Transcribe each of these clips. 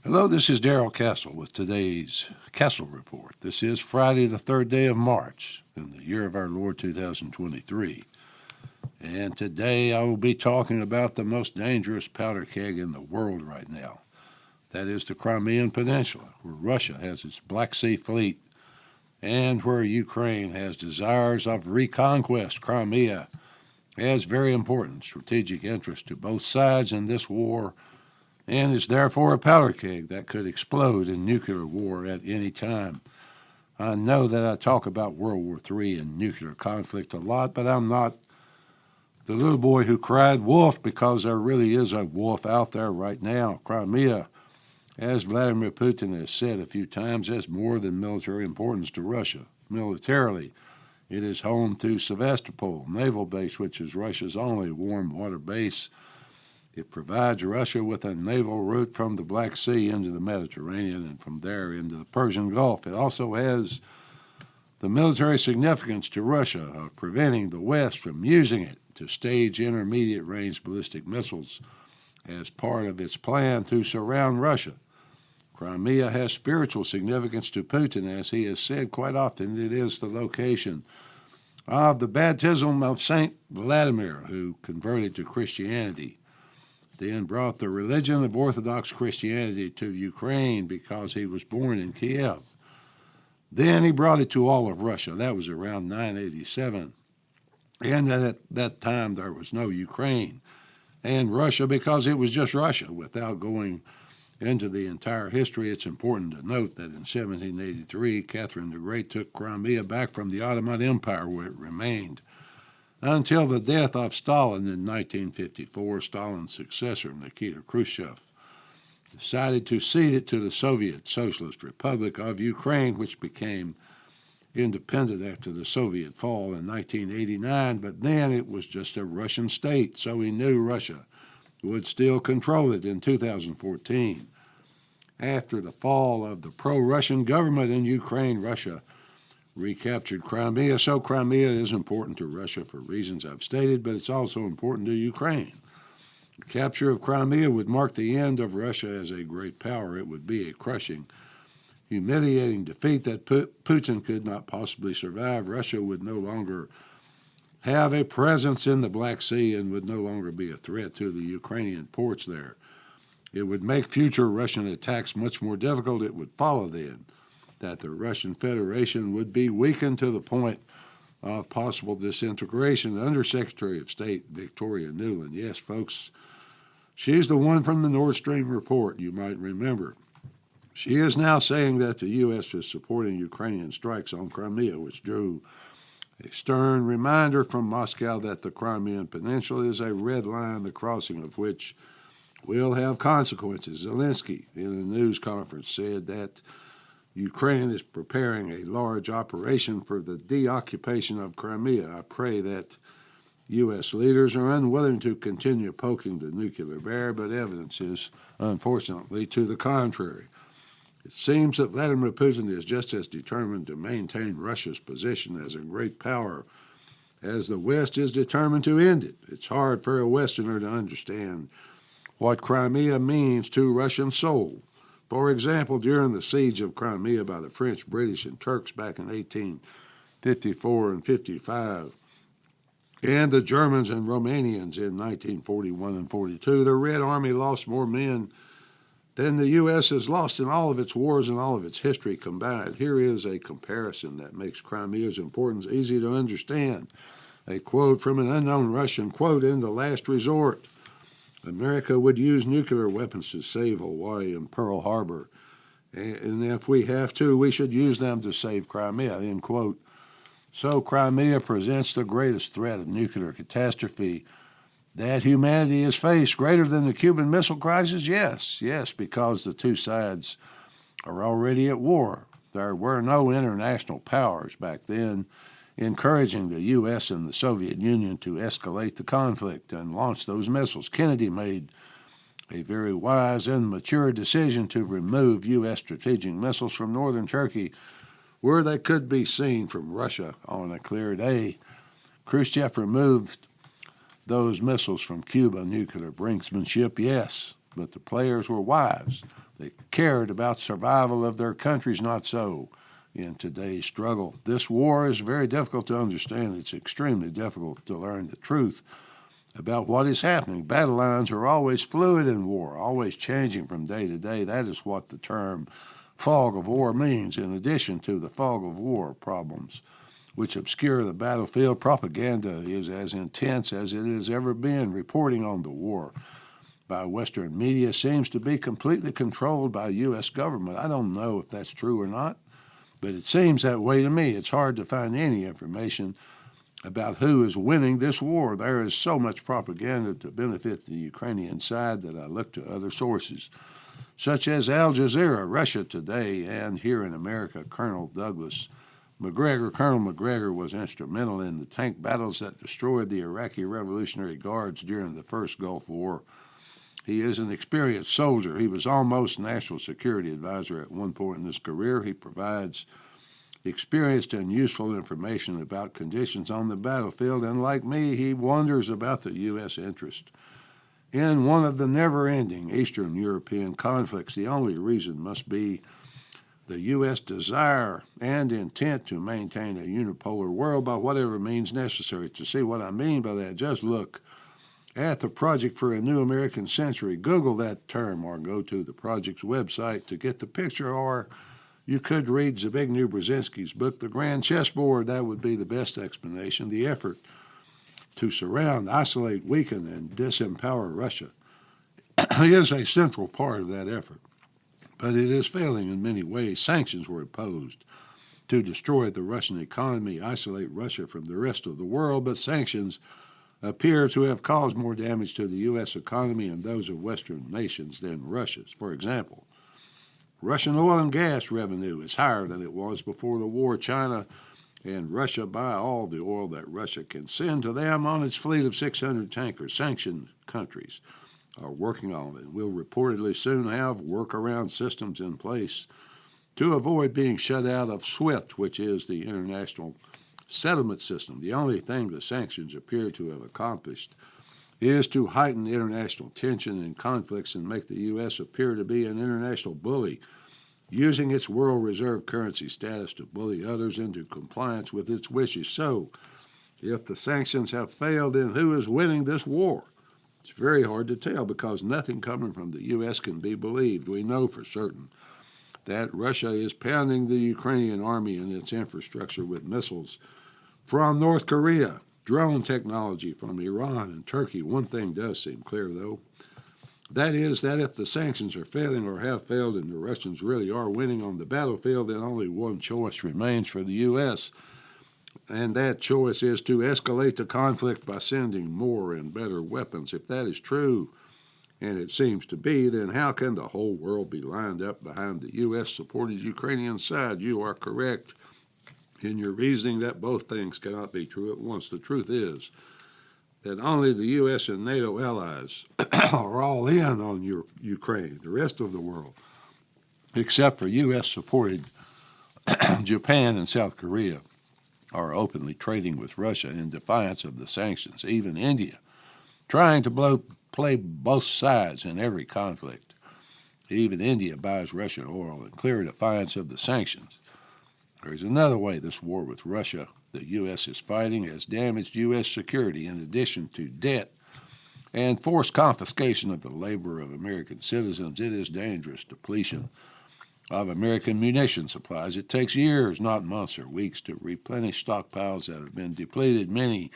Hello, this is Darrell Castle with today's Castle Report. This is Friday, the 3rd day of March in the year of our Lord 2023. And today I will be talking about the most dangerous powder keg in the world right now. That is the Crimean Peninsula, where Russia has its Black Sea fleet and where Ukraine has desires of reconquest. Crimea has very important strategic interest to both sides in this war and is therefore a powder keg that could explode in nuclear war at any time. I know that I talk about World War III and nuclear conflict a lot, but I'm not the little boy who cried wolf, because there really is a wolf out there right now. Crimea, as Vladimir Putin has said a few times, has more than military importance to Russia. Militarily, it is home to Sevastopol Naval Base, which is Russia's only warm water base. It provides Russia with a naval route from the Black Sea into the Mediterranean and from there into the Persian Gulf. It also has the military significance to Russia of preventing the West from using it to stage intermediate-range ballistic missiles as part of its plan to surround Russia. Crimea has spiritual significance to Putin, as he has said quite often. It is the location of the baptism of Saint Vladimir, who converted to Christianity, then brought the religion of Orthodox Christianity to Ukraine because he was born in Kiev. Then he brought it to all of Russia. That was around 987. And at that time there was no Ukraine and Russia, because it was just Russia. Without going into the entire history, it's important to note that in 1783, Catherine the Great took Crimea back from the Ottoman Empire, where it remained until the death of Stalin in 1954. Stalin's successor, Nikita Khrushchev, decided to cede it to the Soviet Socialist Republic of Ukraine, which became independent after the Soviet fall in 1989, but then it was just a Russian state, so he knew Russia would still control it in 2014. After the fall of the pro-Russian government in Ukraine, Russia recaptured Crimea. So Crimea is important to Russia for reasons I've stated, but it's also important to Ukraine. The capture of Crimea would mark the end of Russia as a great power. It would be a crushing, humiliating defeat that Putin could not possibly survive. Russia would no longer have a presence in the Black Sea and would no longer be a threat to the Ukrainian ports there. It would make future Russian attacks much more difficult. It would follow then that the Russian Federation would be weakened to the point of possible disintegration. The Undersecretary of State, Victoria Nuland, yes, folks, she's the one from the Nord Stream report, you might remember. She is now saying that the U.S. is supporting Ukrainian strikes on Crimea, which drew a stern reminder from Moscow that the Crimean Peninsula is a red line, the crossing of which will have consequences. Zelensky, in a news conference, said that Ukraine is preparing a large operation for the deoccupation of Crimea. I pray that U.S. leaders are unwilling to continue poking the nuclear bear, but evidence is, unfortunately, to the contrary. It seems that Vladimir Putin is just as determined to maintain Russia's position as a great power as the West is determined to end it. It's hard for a Westerner to understand what Crimea means to Russian soul. For example, during the siege of Crimea by the French, British, and Turks back in 1854 and 55, and the Germans and Romanians in 1941 and 42, the Red Army lost more men than the U.S. has lost in all of its wars and all of its history combined. Here is a comparison that makes Crimea's importance easy to understand. A quote from an unknown Russian, quote, "In the last resort, America would use nuclear weapons to save Hawaii and Pearl Harbor, and if we have to, we should use them to save Crimea," end quote. So Crimea presents the greatest threat of nuclear catastrophe that humanity has faced, greater than the Cuban Missile Crisis. Yes, because the two sides are already at war. There were no international powers back then encouraging the U.S. and the Soviet Union to escalate the conflict and launch those missiles. Kennedy made a very wise and mature decision to remove U.S. strategic missiles from northern Turkey, where they could be seen from Russia on a clear day. Khrushchev removed those missiles from Cuba. Nuclear brinksmanship, yes, but the players were wise. They cared about survival of their countries, not so in today's struggle. This war is very difficult to understand. It's extremely difficult to learn the truth about what is happening. Battle lines are always fluid in war, always changing from day to day. That is what the term fog of war means, in addition to the fog of war problems which obscure the battlefield. Propaganda is as intense as it has ever been. Reporting on the war by Western media seems to be completely controlled by U.S. government. I don't know if that's true or not, but it seems that way to me. It's hard to find any information about who is winning this war. There is so much propaganda to benefit the Ukrainian side that I look to other sources, such as Al Jazeera, Russia Today, and here in America, Colonel McGregor was instrumental in the tank battles that destroyed the Iraqi Revolutionary Guards during the first Gulf War. He is an experienced soldier. He was almost national security advisor at one point in his career. He provides experienced and useful information about conditions on the battlefield, and like me, he wonders about the U.S. interest in one of the never-ending Eastern European conflicts. The only reason must be the U.S. desire and intent to maintain a unipolar world by whatever means necessary. To see what I mean by that, just look at the Project for a New American Century. Google that term or go to the project's website to get the picture, or you could read Zbigniew Brzezinski's book, The Grand Chessboard. That would be the best explanation. The effort to surround, isolate, weaken, and disempower Russia is a central part of that effort. But it is failing in many ways. Sanctions were imposed to destroy the Russian economy, isolate Russia from the rest of the world, but sanctions appear to have caused more damage to the U.S. economy and those of Western nations than Russia's. For example, Russian oil and gas revenue is higher than it was before the war. China and Russia buy all the oil that Russia can send to them on its fleet of 600 tankers. Sanctioned countries are working on it. Will reportedly soon have workaround systems in place to avoid being shut out of SWIFT, which is the international settlement system. The only thing the sanctions appear to have accomplished is to heighten international tension and conflicts and make the U.S. appear to be an international bully, using its world reserve currency status to bully others into compliance with its wishes. So, if the sanctions have failed, then who is winning this war? It's very hard to tell because nothing coming from the U.S. can be believed. We know for certain that Russia is pounding the Ukrainian army and its infrastructure with missiles from North Korea, drone technology from Iran and Turkey. One thing does seem clear, though. That is that if the sanctions are failing or have failed and the Russians really are winning on the battlefield, then only one choice remains for the U.S., and that choice is to escalate the conflict by sending more and better weapons. If that is true, and it seems to be, then how can the whole world be lined up behind the U.S.-supported Ukrainian side? You are correct in your reasoning that both things cannot be true at once. The truth is that only the U.S. and NATO allies are all in on Ukraine. The rest of the world, except for U.S.-supported Japan and South Korea, are openly trading with Russia in defiance of the sanctions. Even India, trying to play both sides in every conflict. Even India buys Russian oil in clear defiance of the sanctions. There is another way this war with Russia the U.S. is fighting has damaged U.S. security in addition to debt and forced confiscation of the labor of American citizens. It is dangerous depletion of American munition supplies. It takes years, not months or weeks, to replenish stockpiles that have been depleted. Many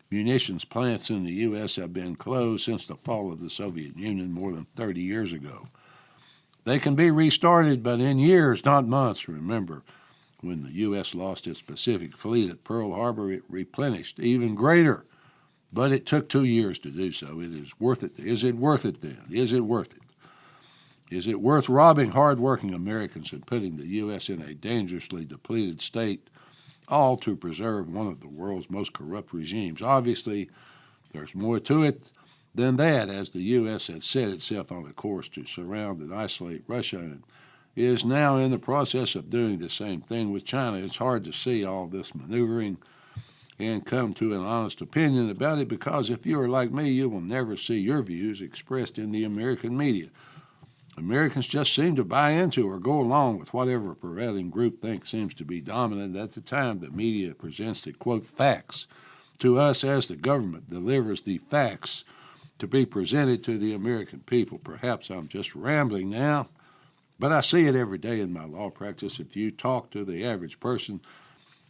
munitions plants in the U.S. have been closed since the fall of the Soviet Union more than 30 years ago. They can be restarted, but in years, not months. Remember, when the U.S. lost its Pacific Fleet at Pearl Harbor, it replenished even greater, but it took 2 years to do so. It is worth it. Is it worth it then? Is it worth it? Is it worth robbing hard-working Americans and putting the U.S. in a dangerously depleted state, all to preserve one of the world's most corrupt regimes? Obviously, there's more to it than that, as the U.S. had set itself on a course to surround and isolate Russia and is now in the process of doing the same thing with China. It's hard to see all this maneuvering and come to an honest opinion about it because if you are like me, you will never see your views expressed in the American media. Americans just seem to buy into or go along with whatever prevailing group thinks seems to be dominant at the time the media presents the, quote, facts to us as the government delivers the facts to be presented to the American people. Perhaps I'm just rambling now, but I see it every day in my law practice. If you talk to the average person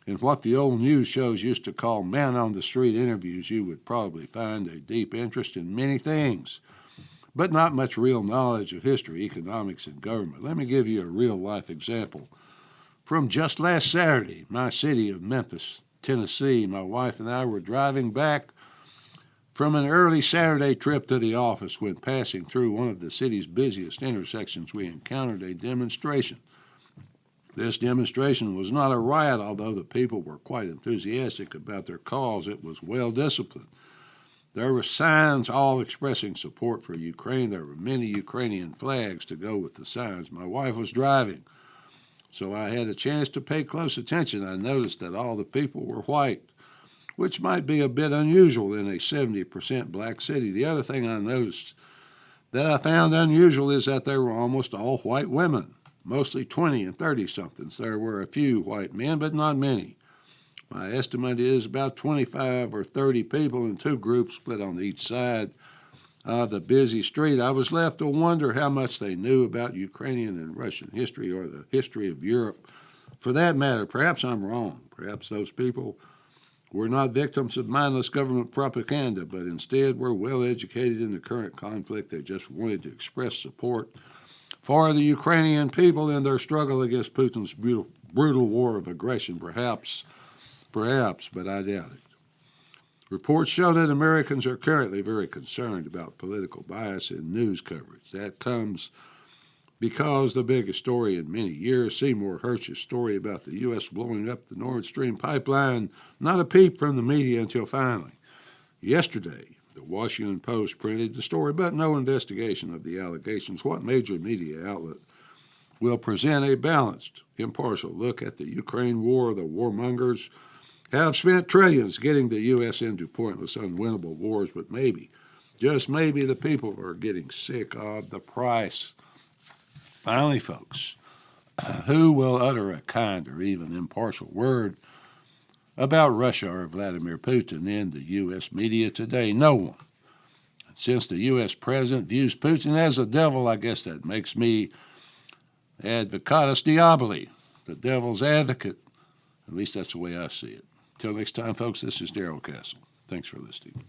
in what the old news shows used to call man-on-the-street interviews, you would probably find a deep interest in many things, but not much real knowledge of history, economics, and government. Let me give you a real-life example. From just last Saturday, my city of Memphis, Tennessee, my wife and I were driving back from an early Saturday trip to the office. When passing through one of the city's busiest intersections, we encountered a demonstration. This demonstration was not a riot, although the people were quite enthusiastic about their cause. It was well disciplined. There were signs all expressing support for Ukraine. There were many Ukrainian flags to go with the signs. My wife was driving, so I had a chance to pay close attention. I noticed that all the people were white, which might be a bit unusual in a 70% black city. The other thing I noticed that I found unusual is that they were almost all white women, mostly 20 and 30-somethings. There were a few white men, but not many. My estimate is about 25 or 30 people in two groups split on each side of the busy street. I was left to wonder how much they knew about Ukrainian and Russian history, or the history of Europe. For that matter, perhaps I'm wrong. Perhaps those people were not victims of mindless government propaganda, but instead were well educated in the current conflict. They just wanted to express support for the Ukrainian people in their struggle against Putin's brutal war of aggression. Perhaps, but I doubt it. Reports show that Americans are currently very concerned about political bias in news coverage. That comes because the biggest story in many years, Seymour Hersh's story about the U.S. blowing up the Nord Stream pipeline, not a peep from the media until finally. Yesterday, the Washington Post printed the story, but no investigation of the allegations. What major media outlet will present a balanced, impartial look at the Ukraine war? The warmongers have spent trillions getting the U.S. into pointless, unwinnable wars, but maybe, just maybe, the people are getting sick of the price. Finally, folks, who will utter a kind or even impartial word about Russia or Vladimir Putin in the U.S. media today? No one. Since the U.S. president views Putin as a devil, I guess that makes me advocatus diaboli, the devil's advocate. At least that's the way I see it. Till next time, folks, this is Darrell Castle. Thanks for listening.